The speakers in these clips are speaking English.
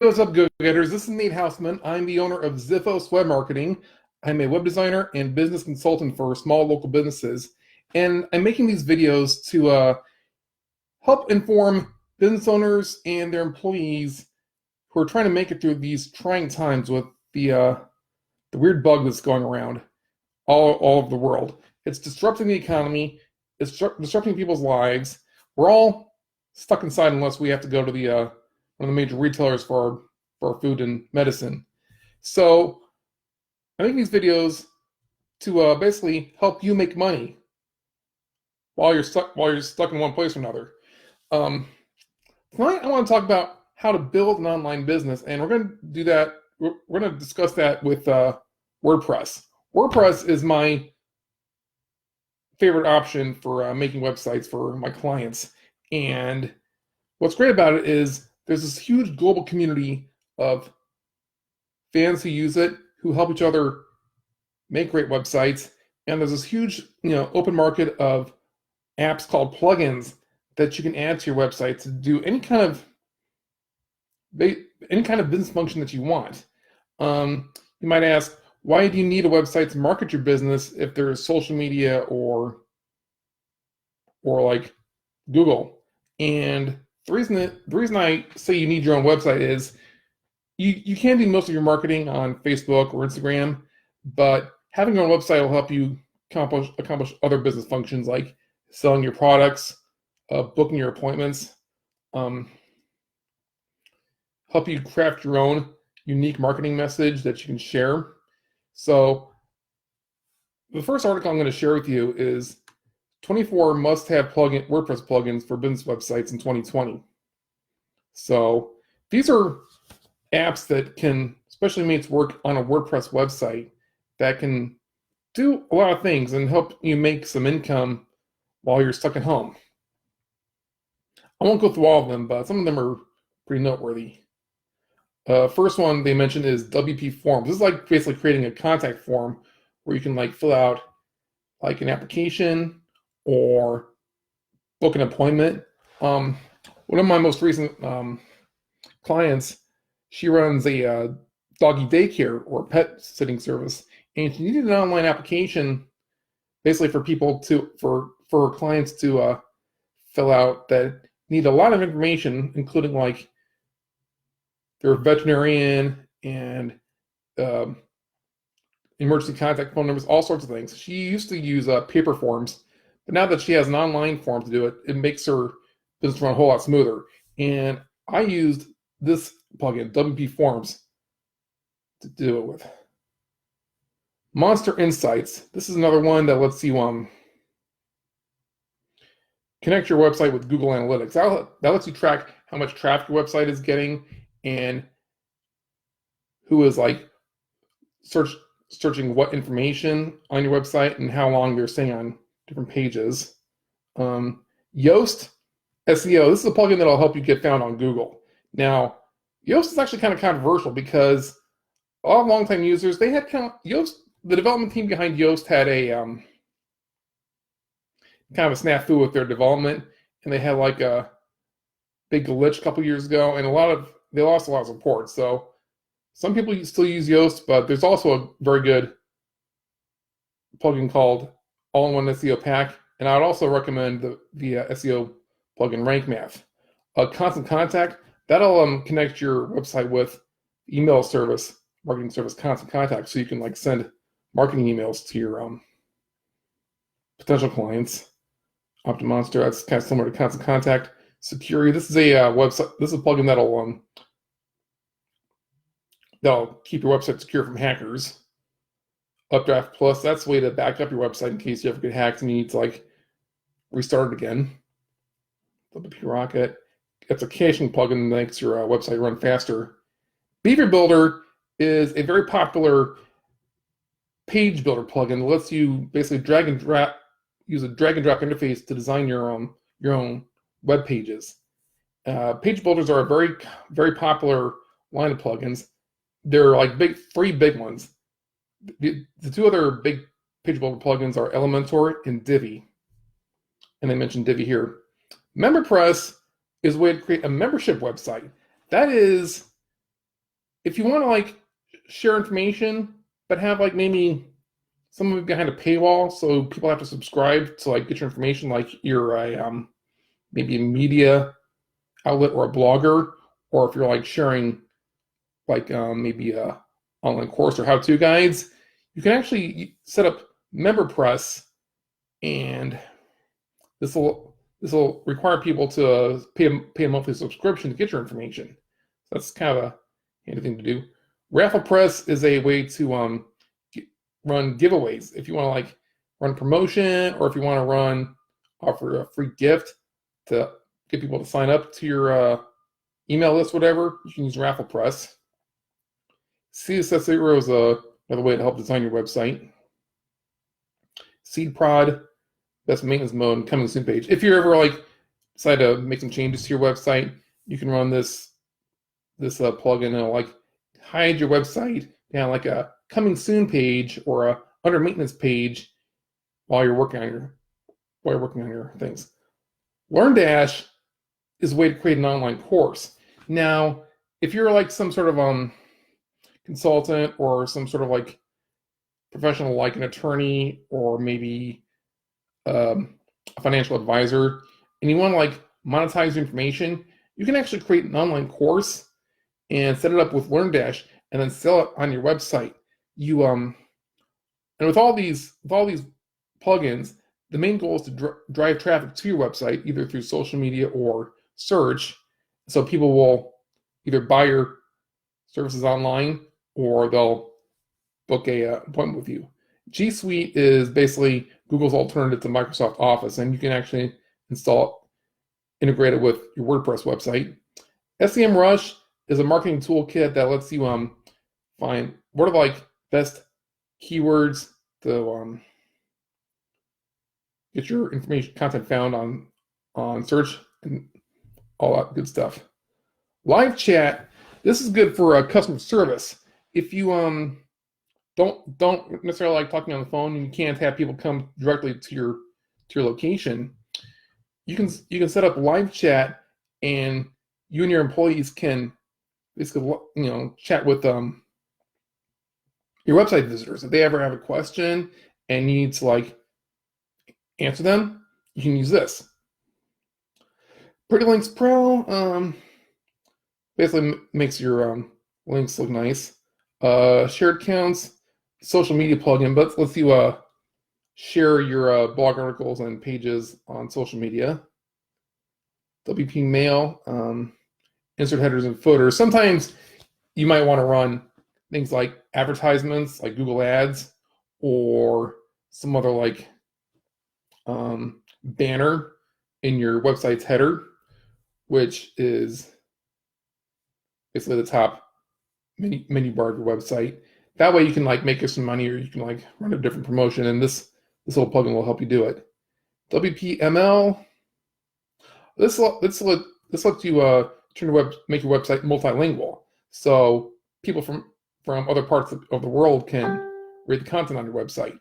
What's up, go-getters? This is Nate Houseman. I'm the owner of Ziphos Web Marketing. I'm a web designer and business consultant for small local businesses, and I'm making these videos to help inform business owners and their employees who are trying to make it through these trying times with the weird bug that's going around all over the world. It's disrupting the economy. It's disrupting people's lives. We're all stuck inside unless we have to go to the one of the major retailers for our food and medicine. So I make these videos to basically help you make money while you're stuck in one place or another. Tonight I want to talk about how to build an online business, and we're going to do that. We're going to discuss that with WordPress. WordPress is my favorite option for making websites for my clients, and what's great about it is there's this huge global community of fans who use it, who help each other make great websites, and there's this huge, open market of apps called plugins that you can add to your website to do any kind of business function that you want. You might ask, why do you need a website to market your business if there's social media or like Google? And the reason I say you need your own website is you can do most of your marketing on Facebook or Instagram, but having your own website will help you accomplish other business functions like selling your products, booking your appointments, help you craft your own unique marketing message that you can share. So the first article I'm going to share with you is 24 must-have WordPress plugins for business websites in 2020. So these are apps that can, especially mates work on a WordPress website, that can do a lot of things and help you make some income while you're stuck at home. I won't go through all of them, but some of them are pretty noteworthy. First one they mentioned is WP Forms. This is like basically creating a contact form where you can fill out like an application or book an appointment. One of my most recent clients, she runs a doggy daycare or pet sitting service, and she needed an online application basically for her clients to fill out that need a lot of information, including like their veterinarian and emergency contact phone numbers, all sorts of things. She used to use paper forms, but now that she has an online form to do it, it makes her business run a whole lot smoother. And I used this plugin, WP Forms, to do it with. Monster Insights. This is another one that lets you connect your website with Google Analytics. That lets you track how much traffic your website is getting and who is searching what information on your website and how long they're staying on different pages. Yoast SEO. This is a plugin that'll help you get found on Google. Now, Yoast is actually kind of controversial because a lot of longtime users, they had Yoast. The development team behind Yoast had a kind of a snafu with their development, and they had like a big glitch a couple years ago, and they lost a lot of support. So some people still use Yoast, but there's also a very good plugin called All-in-One SEO Pack, and I would also recommend the SEO plugin Rank Math. Constant Contact, that'll connect your website with email service, marketing service Constant Contact, so you can send marketing emails to your potential clients. OptiMonster, that's kind of similar to Constant Contact. Security, this is a website. This is a plugin that'll keep your website secure from hackers. Updraft Plus, that's a way to back up your website in case you ever get hacked and you need to restart it again. WP Rocket, it's a caching plugin that makes your website run faster. Beaver Builder is a very popular page builder plugin that lets you basically use a drag and drop interface to design your own web pages. Page builders are a very, very popular line of plugins. They're three big ones. The two other big page builder plugins are Elementor and Divi. And I mentioned Divi here. MemberPress is a way to create a membership website. That is if you want to like share information, but have like maybe some of it behind a paywall, so people have to subscribe to like get your information, like you're a maybe a media outlet or a blogger, or if you're like sharing like maybe a online course or how-to guides, you can actually set up MemberPress, and this will require people to pay a monthly subscription to get your information. That's kind of a handy thing to do. RafflePress is a way to run giveaways. If you want to like run promotion, or if you want to offer a free gift to get people to sign up to your email list, whatever, you can use RafflePress. CSS0 is another way to help design your website. SeedProd, that's maintenance mode and coming soon page. If you ever like decide to make some changes to your website, you can run this plugin, and it'll like hide your website down like a coming soon page or a under maintenance page while you're working on your things. LearnDash is a way to create an online course. Now, if you're like some sort of consultant or some sort of like professional, like an attorney or maybe a financial advisor, and you want to like monetize your information, you can actually create an online course and set it up with LearnDash and then sell it on your website. You and with all these plugins, the main goal is to drive traffic to your website, either through social media or search. So people will either buy your services online, or they'll book a appointment with you. G Suite is basically Google's alternative to Microsoft Office, and you can actually install it, integrate it with your WordPress website. SEMrush is a marketing toolkit that lets you find what are like best keywords to get your information content found on search and all that good stuff. Live chat, this is good for customer service. If you don't necessarily like talking on the phone and you can't have people come directly to your location, you can set up live chat, and you and your employees can basically chat with your website visitors. If they ever have a question and you need to like answer them, you can use this. Pretty Links Pro basically makes your links look nice. Shared accounts, social media plugin, but lets you share your blog articles and pages on social media. WP Mail, insert headers and footers. Sometimes you might want to run things like advertisements, like Google Ads, or some other like banner in your website's header, which is basically the top menu bar of your website. That way you can like make some money, or you can like run a different promotion, and this little plugin will help you do it. WPML, this lets you make your website multilingual, so people from other parts of the world can read the content on your website.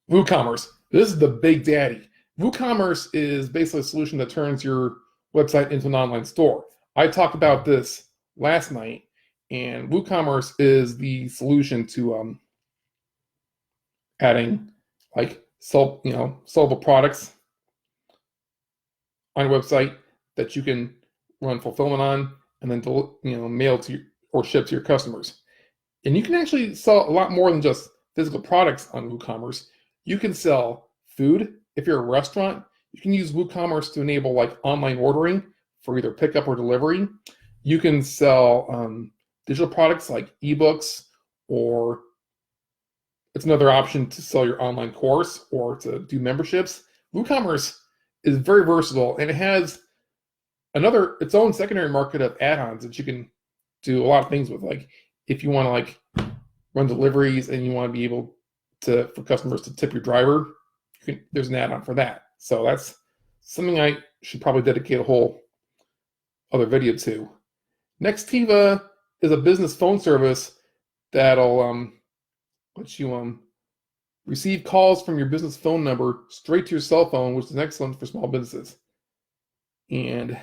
WooCommerce, this is the big daddy. WooCommerce is basically a solution that turns your website into an online store. I talked about this last night, and WooCommerce is the solution to adding like sellable products on your website that you can run fulfillment on, and then mail to or ship to your customers. And you can actually sell a lot more than just physical products on WooCommerce. You can sell food. If you're a restaurant, you can use WooCommerce to enable like online ordering for either pickup or delivery. You can sell digital products like ebooks, or it's another option to sell your online course or to do memberships. WooCommerce is very versatile, and it has its own secondary market of add-ons that you can do a lot of things with. Like if you want to like run deliveries and you want to be able for customers to tip your driver, there's an add-on for that. So that's something I should probably dedicate a whole other video to. Nextiva is a business phone service that'll let you receive calls from your business phone number straight to your cell phone, which is excellent for small businesses. And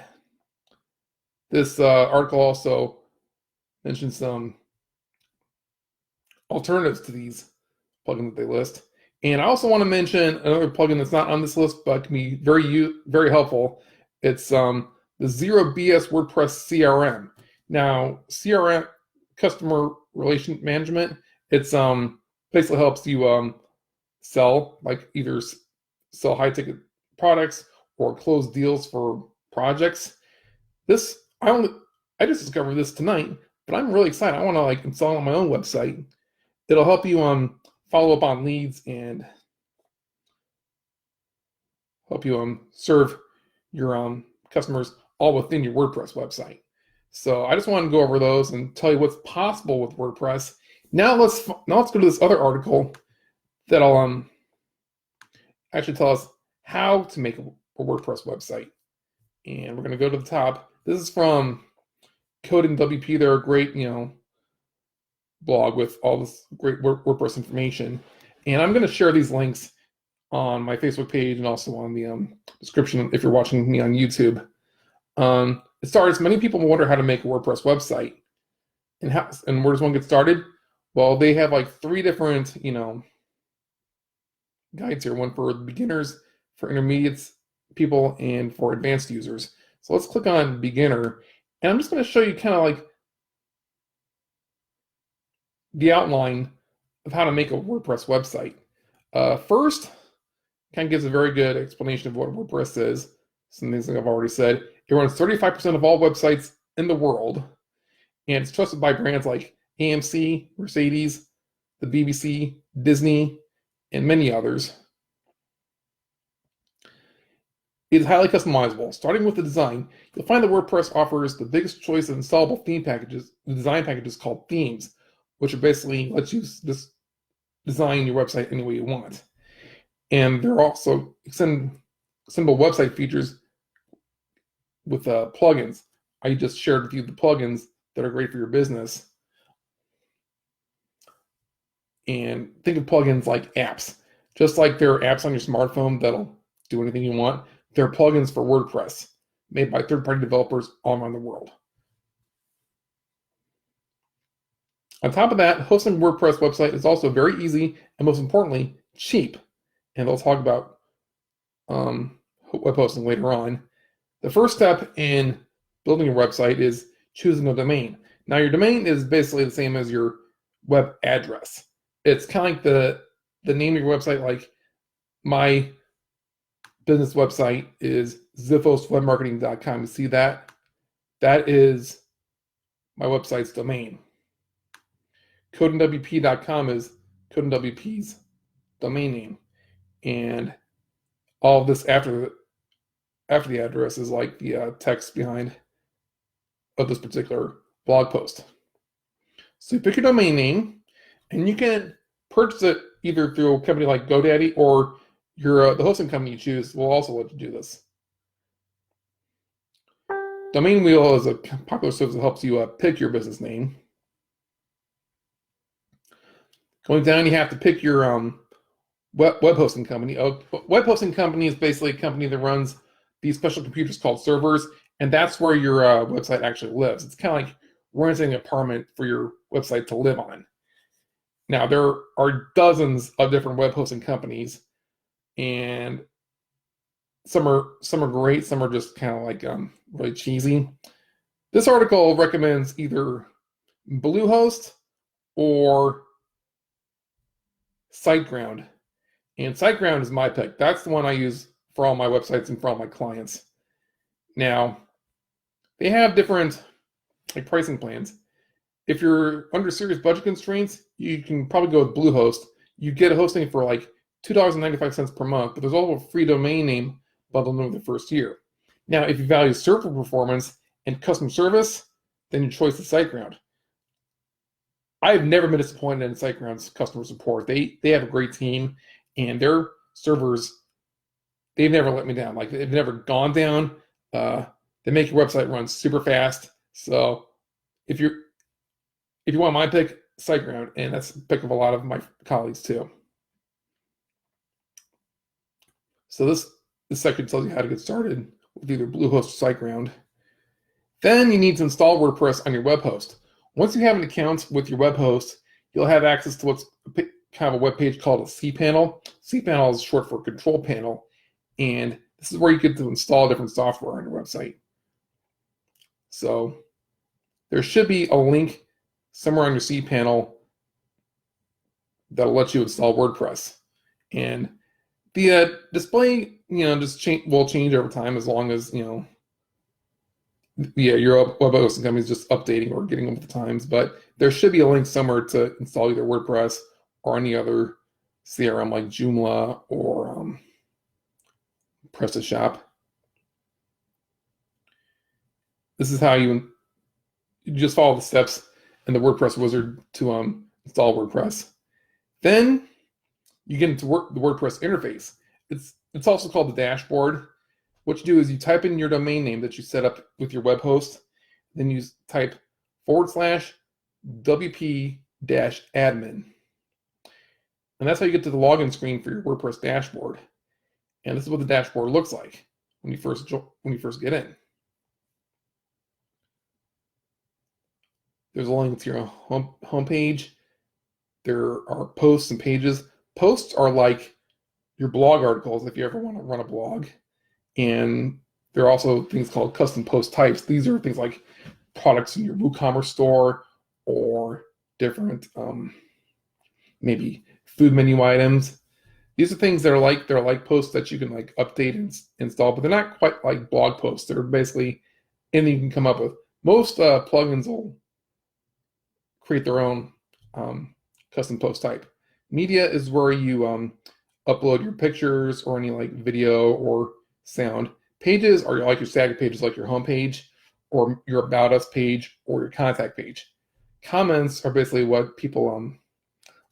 this article also mention some alternatives to these plugins that they list. And I also want to mention another plugin that's not on this list, but can be very helpful. It's the Zero BS WordPress CRM. Now, CRM, customer relation management, it's basically helps you sell, like either sell high ticket products or close deals for projects. This I just discovered this tonight, but I'm really excited. I want to like install it on my own website. It'll help you follow up on leads and help you serve your customers all within your WordPress website. So I just want to go over those and tell you what's possible with WordPress. Now let's go to this other article that'll actually tell us how to make a WordPress website. And we're going to go to the top. This is from Coding WP. They're a great, blog with all this great WordPress information. And I'm going to share these links on my Facebook page and also on the description if you're watching me on YouTube. It starts, many people wonder how to make a WordPress website. And where does one get started? Well, they have like 3 different, guides here. One for beginners, for intermediates people, and for advanced users. So let's click on beginner. And I'm just going to show you kind of like the outline of how to make a WordPress website. First, kind of gives a very good explanation of what WordPress is. Some things like I've already said. It runs 35% of all websites in the world, and it's trusted by brands like AMC, Mercedes, the BBC, Disney, and many others. It is highly customizable. Starting with the design, you'll find that WordPress offers the biggest choice of installable theme packages, design packages called themes, which are basically lets you just design your website any way you want. And there are also extendable website features with plugins. I just shared with you the plugins that are great for your business. And think of plugins like apps. Just like there are apps on your smartphone that'll do anything you want, there are plugins for WordPress made by third-party developers all around the world. On top of that, hosting a WordPress website is also very easy and, most importantly, cheap. And I'll talk about web hosting later on. The first step in building a website is choosing a domain. Now, your domain is basically the same as your web address. It's kind of like the name of your website. Like my business website is ziphoswebmarketing.com. You see that? That is my website's domain. CodingWP.com is CodingWP's domain name. And all of this after the address is like the text behind of this particular blog post. So you pick your domain name, and you can purchase it either through a company like GoDaddy, or the hosting company you choose will also let you do this. Domain Wheel is a popular service that helps you pick your business name. Going down, you have to pick your web hosting company. A web hosting company is basically a company that runs these special computers called servers, and that's where your website actually lives. It's kind of like renting an apartment for your website to live on. Now, there are dozens of different web hosting companies, and some are great, some are just kind of like really cheesy. This article recommends either Bluehost or SiteGround. And SiteGround is my pick. That's the one I use for all my websites and for all my clients. Now, they have different pricing plans. If you're under serious budget constraints, you can probably go with Bluehost. You get a hosting for like $2.95 per month, but there's also a free domain name bundled in the first year. Now, if you value server performance and customer service, then your choice is SiteGround. I've never been disappointed in SiteGround's customer support. They have a great team, and their servers, they've never let me down. Like, they've never gone down. They make your website run super fast. So if you want my pick, SiteGround, and that's the pick of a lot of my colleagues too. So this section tells you how to get started with either Bluehost or SiteGround. Then you need to install WordPress on your web host. Once you have an account with your web host, you'll have access to what's kind of a web page called a cPanel. cPanel is short for control panel, and this is where you get to install different software on your website. So there should be a link somewhere on your cPanel that'll let you install WordPress. And the display, will change over time as long as, your web hosting company is just updating or getting with the times. But there should be a link somewhere to install either WordPress or any other CRM like Joomla or PrestaShop. This is how you just follow the steps in the WordPress wizard to install WordPress. Then you get into the WordPress interface. It's also called the dashboard. What you do is you type in your domain name that you set up with your web host, then you type /WP-admin. And that's how you get to the login screen for your WordPress dashboard. And this is what the dashboard looks like when you first get in. There's a link to your homepage. There are posts and pages. Posts are like your blog articles if you ever want to run a blog. And there are also things called custom post types. These are things like products in your WooCommerce store or different maybe food menu items. These are things that are like posts that you can like update and install, but they're not quite like blog posts. They're basically anything you can come up with. Most plugins will create their own custom post type. Media is where you upload your pictures or any like video or sound. Pages are like your static pages, like your home page or your About Us page or your contact page. Comments are basically what people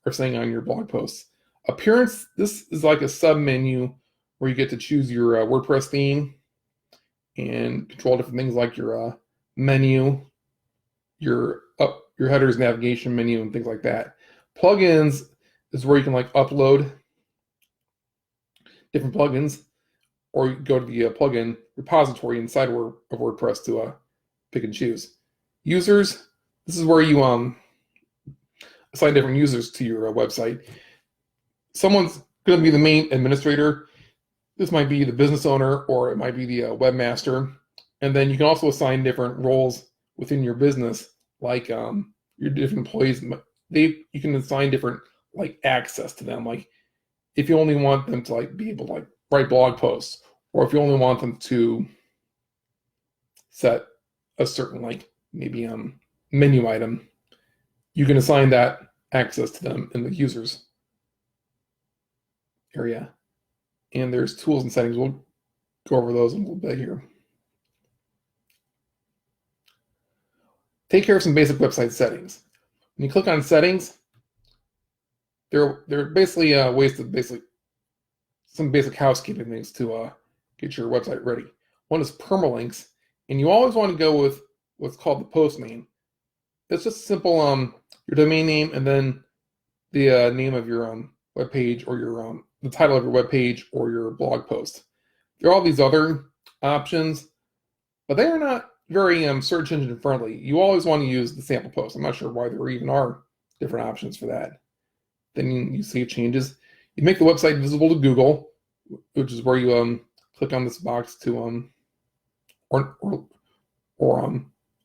are saying on your blog posts. Appearance, this is like a sub menu where you get to choose your WordPress theme and control different things like your menu, your headers, navigation menu, and things like that. Plugins is where you can like upload different plugins, or you go to the plugin repository inside of WordPress to pick and choose. Users, this is where you assign different users to your website. Someone's going to be the main administrator. This might be the business owner, or it might be the webmaster. And then you can also assign different roles within your business, like your different employees. You can assign different like access to them. Like if you only want them to like be able to like write blog posts, or if you only want them to set a certain like maybe menu item, you can assign that access to them in the users area. And there's tools and settings. We'll go over those in a little bit here. Take care of some basic website settings. When you click on settings, there are basically ways to some basic housekeeping things to get your website ready. One is permalinks, and you always want to go with what's called the post name. It's just simple your domain name and then the name of your web page or your the title of your web page or your blog post. There are all these other options, but they are not very search engine friendly. You always want to use the sample post. I'm not sure why there even are different options for that. Then you save changes. You make the website visible to Google, which is where you click on this box to or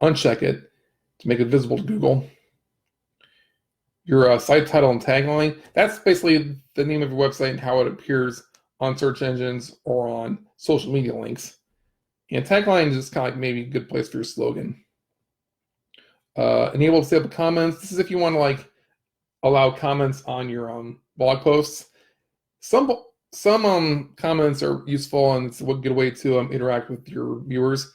uncheck it to make it visible to Google. Your site title and tagline, that's basically the name of your website and how it appears on search engines or on social media links. And tagline is just kind of like maybe a good place for your slogan. Enable disable comments. This is if you want to like allow comments on your blog posts. Some comments are useful and it's a good way to interact with your viewers.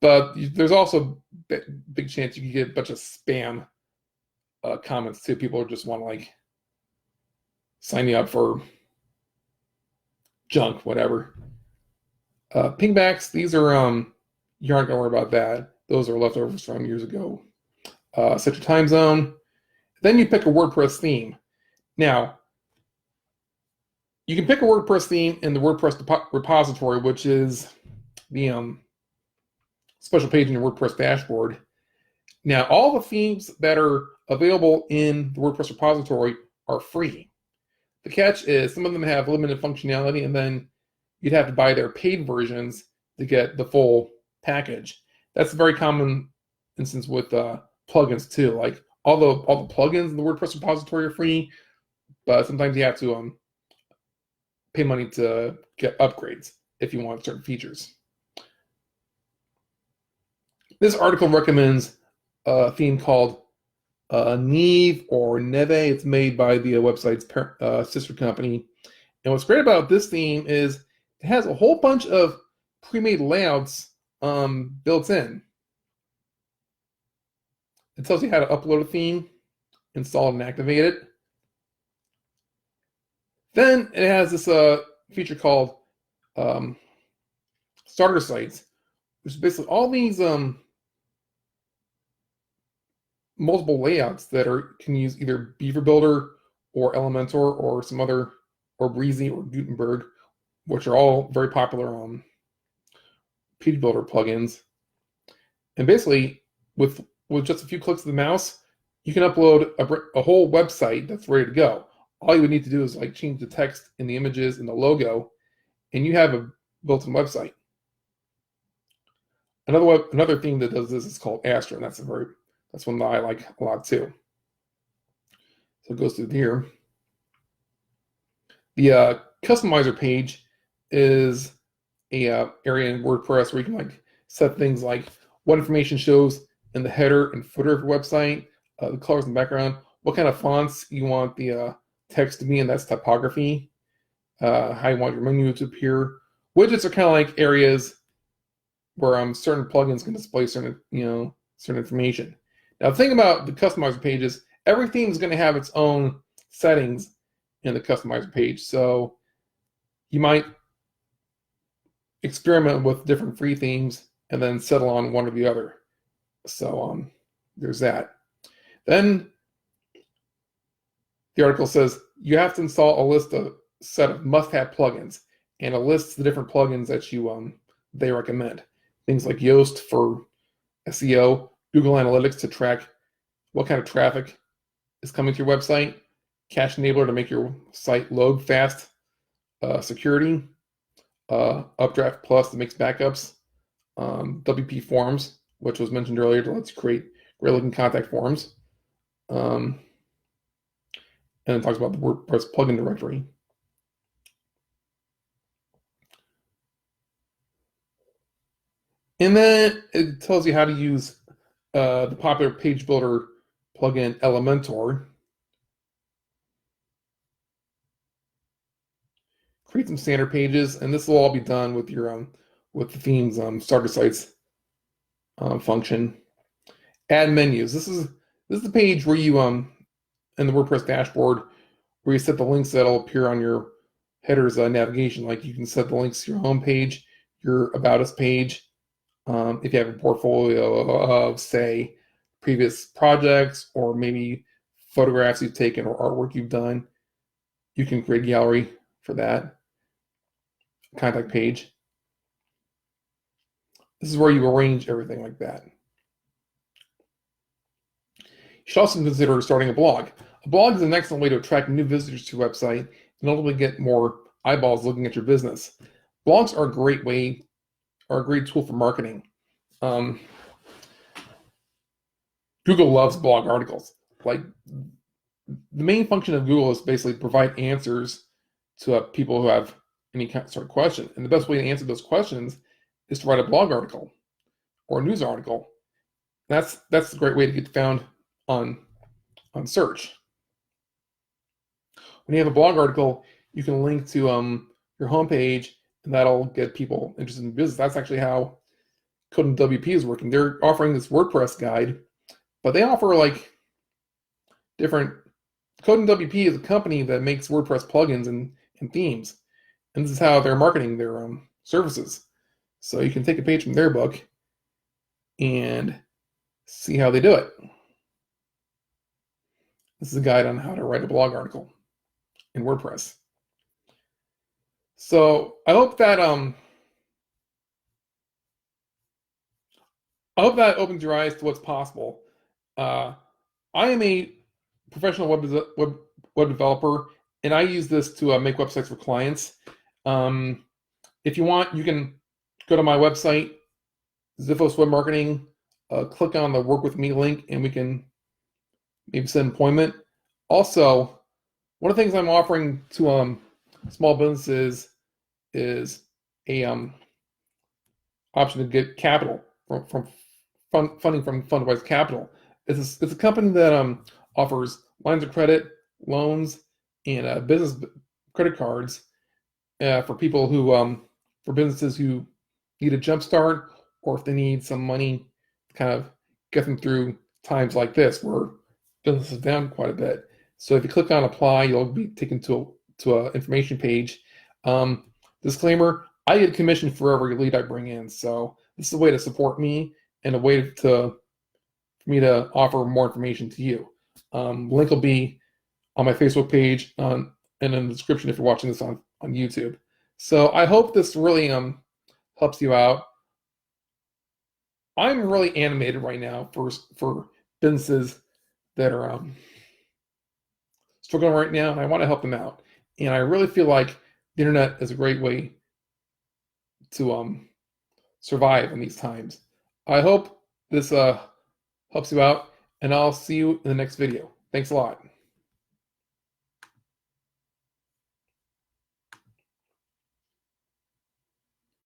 But there's also a big chance you can get a bunch of spam comments too. People just want to like sign you up for junk, whatever. Pingbacks, these are you aren't gonna worry about that. Those are leftovers from years ago. Set your time zone. Then you pick a WordPress theme. Now, you can pick a WordPress theme in the WordPress repository, which is the special page in your WordPress dashboard. Now, all the themes that are available in the WordPress repository are free. The catch is some of them have limited functionality, and then you'd have to buy their paid versions to get the full package. That's a very common instance with plugins too. Like all the plugins in the WordPress repository are free, but sometimes you have to pay money to get upgrades if you want certain features. This article recommends a theme called Neve or Neve. It's made by the website's sister company. And what's great about this theme is it has a whole bunch of pre-made layouts built in. It tells you how to upload a theme, install it, and activate it. Then it has this feature called starter sites, which is basically all these multiple layouts that can use either Beaver Builder or Elementor or some other, or Breezy or Gutenberg, which are all very popular page builder plugins. And basically, with just a few clicks of the mouse, you can upload a whole website that's ready to go. All you would need to do is like change the text in the images and the logo, and you have a built-in website. Another thing that does this is called Astra, and that's one that I like a lot too. So it goes through here. The customizer page is a area in WordPress where you can like set things like what information shows in the header and footer of your website, the colors in the background, what kind of fonts you want the text to be, and that's typography, how you want your menu to appear. Widgets are kind of like areas where certain plugins can display certain information. Now, the thing about the customizer page is everything is going to have its own settings in the customizer page. So you might experiment with different free themes and then settle on one or the other. So there's that. Then the article says you have to install a set of must-have plugins, and it lists the different plugins that they recommend. Things like Yoast for SEO, Google Analytics to track what kind of traffic is coming to your website, Cache Enabler to make your site load fast, security, Updraft Plus that makes backups, WP Forms, which was mentioned earlier, to let you create great-looking contact forms, and it talks about the WordPress plugin directory. And then it tells you how to use the popular page builder plugin Elementor. Create some standard pages, and this will all be done with your with the theme's starter sites function. Add menus. This is the page where you in the WordPress dashboard where you set the links that'll appear on your header's navigation. Like you can set the links to your home page, your About Us page. If you have a portfolio of, say, previous projects or maybe photographs you've taken or artwork you've done, you can create a gallery for that. Contact page. This is where you arrange everything like that. You should also consider starting a blog. A blog is an excellent way to attract new visitors to your website and ultimately get more eyeballs looking at your business. Blogs are a great tool for marketing. Google loves blog articles. Like the main function of Google is basically provide answers to people who have any sort of question. And the best way to answer those questions is to write a blog article or a news article. That's a great way to get found on search. When you have a blog article, you can link to your homepage, and that'll get people interested in business. That's actually how Code and WP is working. They're offering this WordPress guide, but they offer like different. Code and WP is a company that makes WordPress plugins and themes, and this is how they're marketing their services. So you can take a page from their book and see how they do it. This is a guide on how to write a blog article in WordPress. So I hope that opens your eyes to what's possible. I am a professional web developer, and I use this to make websites for clients. If you want, you can go to my website, Ziphos Web Marketing, click on the Work With Me link, and we can maybe set an appointment. Also, one of the things I'm offering to small businesses is a option to get capital from funding from Fundwise Capital. It's a company that offers lines of credit, loans, and business credit cards for people who for businesses who need a jump start, or if they need some money to kind of get them through times like this where business is down quite a bit. So if you click on apply, you'll be taken to an information page. Disclaimer, I get commission for every lead I bring in. So this is a way to support me and a way for me to offer more information to you. Link will be on my Facebook page and in the description if you're watching this on YouTube. So I hope this really helps you out. I'm really animated right now for businesses that are struggling right now, and I want to help them out. And I really feel like the internet is a great way to survive in these times. I hope this helps you out, and I'll see you in the next video. Thanks a lot.